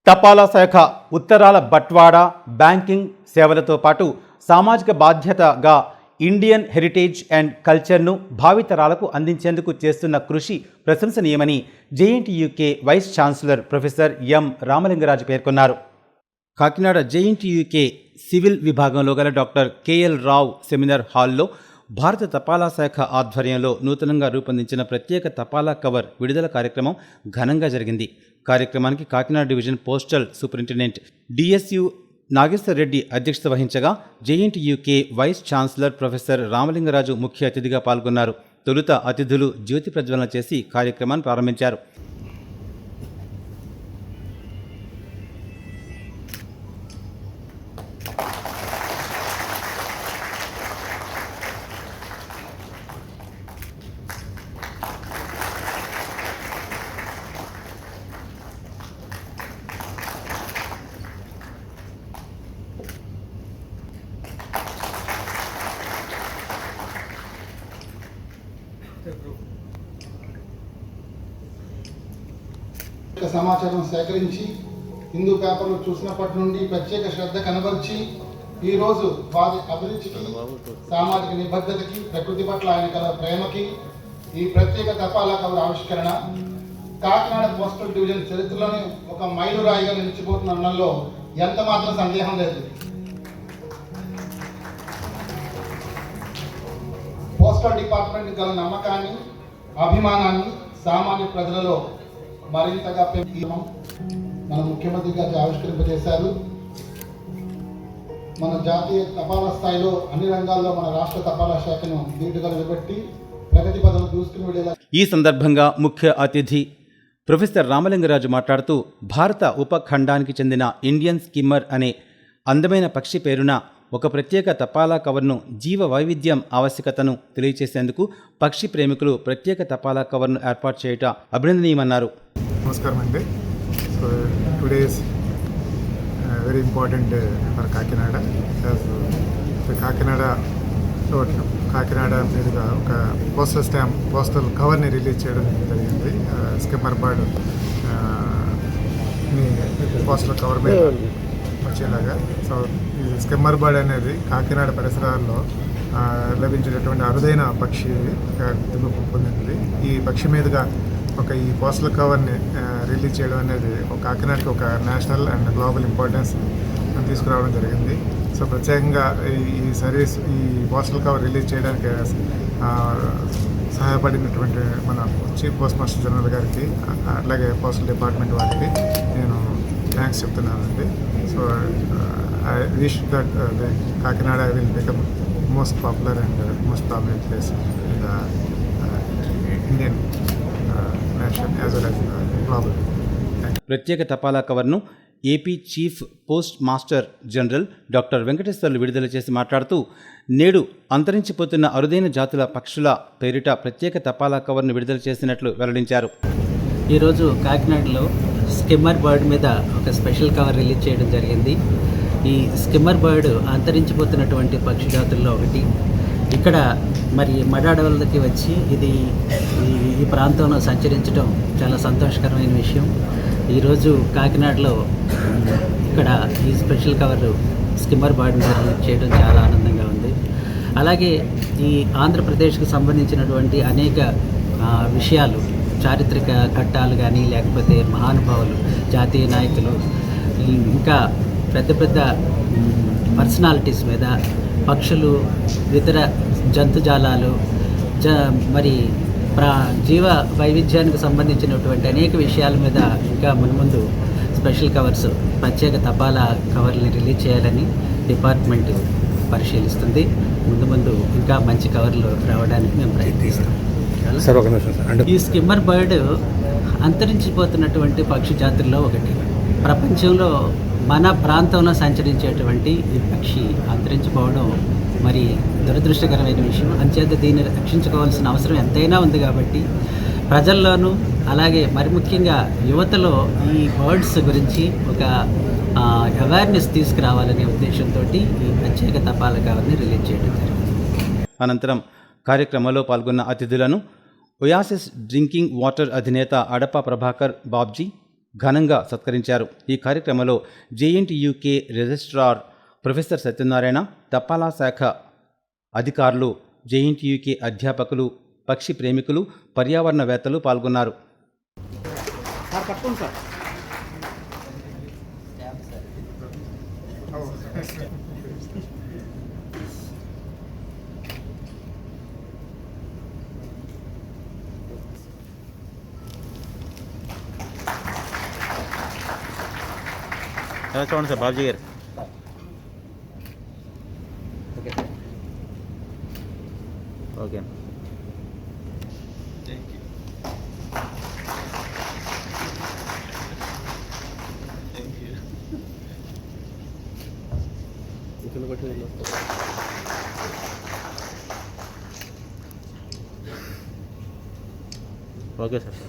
తపాలా శాఖ ఉత్తరాల బట్వాడా, బ్యాంకింగ్ సేవలతో పాటు సామాజిక బాధ్యతగా ఇండియన్ హెరిటేజ్ అండ్ కల్చర్ను భావితరాలకు అందించేందుకు చేస్తున్న కృషి ప్రశంసనీయమని JNTUK vice chancellor professor M Ramalingaraju పేర్కొన్నారు. కాకినాడ జేఎన్టీయూకే సివిల్ విభాగంలో గల డాక్టర్ కేఎల్ రావు సెమినార్ హాల్లో భారత తపాలా శాఖ ఆధ్వర్యంలో నూతనంగా రూపొందించిన ప్రత్యేక తపాలా కవర్ విడుదల కార్యక్రమం ఘనంగా జరిగింది. కార్యక్రమానికి Kakinada division postal superintendent DSU Nageshwar Reddy అధ్యక్షత వహించగా JNTUK vice chancellor professor Ramalingaraju ముఖ్య అతిథిగా పాల్గొన్నారు. తొలుత అతిథులు జ్యోతి ప్రజ్వలన చేసి కార్యక్రమాన్ని ప్రారంభించారు. సమాచారం సేకరించి హిందూ పేపర్లు చూసినప్పటి నుండి ప్రత్యేక శ్రద్ధ కనబరిచి ఈరోజు వారి అభిరుచికి, సామాజిక నిబద్ధతకి, ప్రకృతి పట్ల ఆయన కల ప్రేమకి ఈ ప్రత్యేక తపాలా కవర్ ఆవిష్కరణ కాకినాడ పోస్టల్ డివిజన్ చరిత్రలోనే ఒక మైలురాయిగా నిలిచిపోతున్నలో ఎంత మాత్రం సందేహం లేదు. పోస్టల్ డిపార్ట్మెంట్ గల నమ్మకాన్ని, అభిమానాన్ని సామాన్య ప్రజలలో మరింతగా మన ముఖ్యమంత్రి గారు ఆవిష్కరింపజేశారు. మన జాతీయ తపాలా స్థాయిలో అన్ని రంగాల్లో మన రాష్ట్ర తపాలా శాఖను దీటుగా నిలబెట్టి ప్రగతి పదవులు దూసుకుని వెళ్ళేలా. ఈ సందర్భంగా ముఖ్య అతిథి ప్రొఫెసర్ రామలింగరాజు మాట్లాడుతూ భారత ఉపఖండానికి చెందిన ఇండియన్ స్కిమ్మర్ అనే అందమైన పక్షి పేరున ఒక ప్రత్యేక తపాలా కవర్ను జీవ వైవిధ్యం ఆవశ్యకతను తెలియజేసేందుకు పక్షి ప్రేమికులు ప్రత్యేక తపాలా కవర్ను ఏర్పాటు చేయటం అభినందనీయమన్నారు. నమస్కారం అండి. So today is very important for Kakinada. Kakinada మీదుగా ఒక పోస్టల్ కవర్ని రిలీజ్ చేయడం జరిగింది. స్కిమ్మర్ బర్డ్ పోస్టల్ కవర్ మీద వచ్చేలాగా. సో ఈ స్కిమ్మర్ బర్డ్ అనేది కాకినాడ పరిసరాల్లో లభించేటటువంటి అరుదైన పక్షి గుర్తింపు పొందింది. ఈ పక్షి మీదుగా ఈ పోస్టల్ కవర్ని రిలీజ్ చేయడం అనేది ఒక కాకినాడకి ఒక నేషనల్ అండ్ గ్లోబల్ ఇంపార్టెన్స్ తీసుకురావడం జరిగింది. సో ప్రత్యేకంగా ఈ పోస్టల్ కవర్ రిలీజ్ చేయడానికి సహాయపడినటువంటి మన చీఫ్ పోస్ట్ మాస్టర్ జనరల్ గారికి, అట్లాగే పోస్టల్ డిపార్ట్మెంట్ వారికి నేను థ్యాంక్స్ చెప్తున్నానండి. So I wish that Kakinada will become most popular and most prominent place in the Indian nation as well as global. ప్రత్యేక తపాలా కవర్ను AP chief post master general doctor Venkateswarlu విడుదల చేసి మాట్లాడుతూ నేడు అంతరించిపోతున్న అరుదైన జాతుల పక్షుల పేరిట ప్రత్యేక తపాలా కవర్ను విడుదల చేసినట్లు వెల్లడించారు. ఈరోజు కాకినాడలో స్కిమ్మర్ బర్డ్ మీద ఒక స్పెషల్ కవర్ రిలీజ్ చేయడం జరిగింది. ఈ స్కిమ్మర్ బర్డ్ అంతరించిపోతున్నటువంటి పక్షి జాతుల్లో ఒకటి. ఇక్కడ మరి మడాడవలకి వచ్చి ఇది ఈ ప్రాంతంలో సంచరించడం చాలా సంతోషకరమైన విషయం. ఈరోజు కాకినాడలో ఇక్కడ ఈ స్పెషల్ కవర్ స్కిమ్మర్ బర్డ్ మీద రిలీజ్ చేయడం చాలా ఆనందంగా ఉంది. అలాగే ఈ ఆంధ్రప్రదేశ్కి సంబంధించినటువంటి అనేక విషయాలు, చారిత్రక ఘట్టాలు కానీ, లేకపోతే మహానుభావులు, జాతీయ నాయకులు, ఇంకా పెద్ద పెద్ద పర్సనాలిటీస్ మీద, పక్షులు, ఇతర జంతుజాలాలు, మరి జీవ వైవిధ్యానికి సంబంధించినటువంటి అనేక విషయాల మీద ఇంకా మున్ముందు స్పెషల్ కవర్స్, ప్రత్యేక తపాలా కవర్ని రిలీజ్ చేయాలని డిపార్ట్మెంట్ పరిశీలిస్తుంది. ముందు ఇంకా మంచి కవర్లు రావడానికి మేము ప్రయత్నిస్తాం. ఈ స్కిమ్మర్ బర్డ్ అంతరించిపోతున్నటువంటి పక్షి జాతుల్లో ఒకటి. ప్రపంచంలో మన ప్రాంతంలో సంచరించేటువంటి ఈ పక్షి అంతరించిపోవడం మరి దురదృష్టకరమైన విషయం. అంచేత దీన్ని రక్షించుకోవాల్సిన అవసరం ఎంతైనా ఉంది. కాబట్టి ప్రజల్లోనూ, అలాగే మరి ముఖ్యంగా యువతలో ఈ బర్డ్స్ గురించి ఒక అవేర్నెస్ తీసుకురావాలనే ఉద్దేశంతో ఈ ప్రత్యేక తపాలా కవర్ని రిలీజ్ చేయడం జరిగింది. అనంతరం కార్యక్రమంలో పాల్గొన్న అతిథులను ఒయాసిస్ డ్రింకింగ్ వాటర్ అధినేత అడప ప్రభాకర్ బాబ్జీ, ఘనంగా సత్కరించారు. ఈ కార్యక్రమంలో జేఎన్టీయూకే రిజిస్ట్రార్ ప్రొఫెసర్ సత్యనారాయణ, తపాలా శాఖ అధికారులు, జేఎన్టీయూకే అధ్యాపకులు, పక్షి ప్రేమికులు, పర్యావరణవేత్తలు పాల్గొన్నారు. చూడండి సార్ బాబుజీ గారు. Okay okay sir.